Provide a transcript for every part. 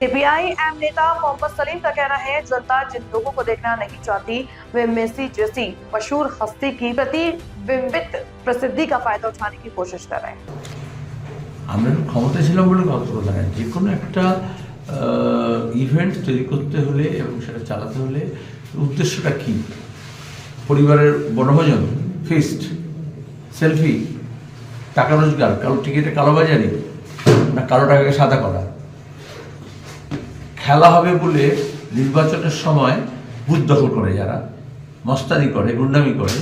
CPI-M नेता मोहम्मद सलीम का कहना है, जनता जिन लोगों को देखना नहीं चाहती वे मेसी जैसी मशहूर हस्ती की प्रतिबिंबित प्रसिद्धि का फायदा उठाने की कोशिश कर रहे हैं। আমরা ক্ষমতা ছিলাম বলে কথা নয়, যে কোনো একটা ইভেন্ট তৈরি করতে হলে এবং সেটা চালাতে হলে উদ্দেশ্যটা কি? পরিবারের বনভোজন, ফিস্ট, সেলফি, টাকা রোজগার, কালো টিকিটে কালোবাজারি, না কালো টাকাকে সাদা করা? খেলা হবে বলে নির্বাচনের সময় বুথ দখল করে, যারা মস্তানি করে, গুন্ডামি করে,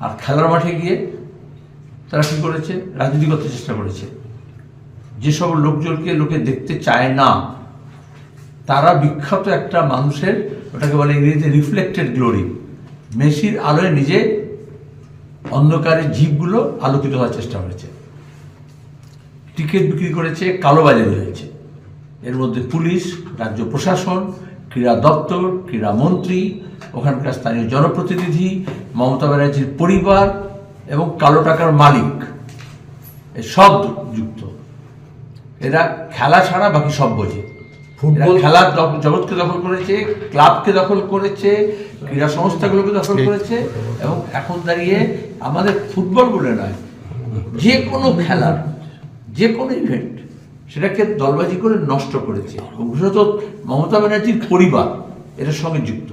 আর খেলার মাঠে গিয়ে তারা কী করেছে? রাজনীতি করতে চেষ্টা করেছে। যেসব লোকজনকে লোকে দেখতে চায় না, তারা বিখ্যাত একটা মানুষের, ওটাকে বলে ইংরেজিতে রিফ্লেক্টেড গ্লোরি, মেসির আলোয় নিজে অন্ধকারের জীবগুলো আলোকিত হওয়ার চেষ্টা করেছে। টিকিট বিক্রি করেছে, কালোবাজারি হয়েছে। এর মধ্যে পুলিশ, রাজ্য প্রশাসন, ক্রীড়া দপ্তর, ক্রীড়ামন্ত্রী, ওখানকার স্থানীয় জনপ্রতিনিধি, মমতা ব্যানার্জির পরিবার এবং কালো টাকার মালিক, সব যুক্ত। এরা খেলা ছাড়া বাকি সব বোঝে। ফুটবল খেলার জগৎকে দখল করেছে, ক্লাবকে দখল করেছে, ক্রীড়া সংস্থাগুলোকে দখল করেছে, এবং এখন দাঁড়িয়ে আমাদের ফুটবল বলে নয়, যে কোনো খেলার যে কোনো ইভেন্ট সেটাকে দলবাজি করে নষ্ট করেছে। এবং বিশেষত মমতা ব্যানার্জির পরিবার এটার সঙ্গে যুক্ত।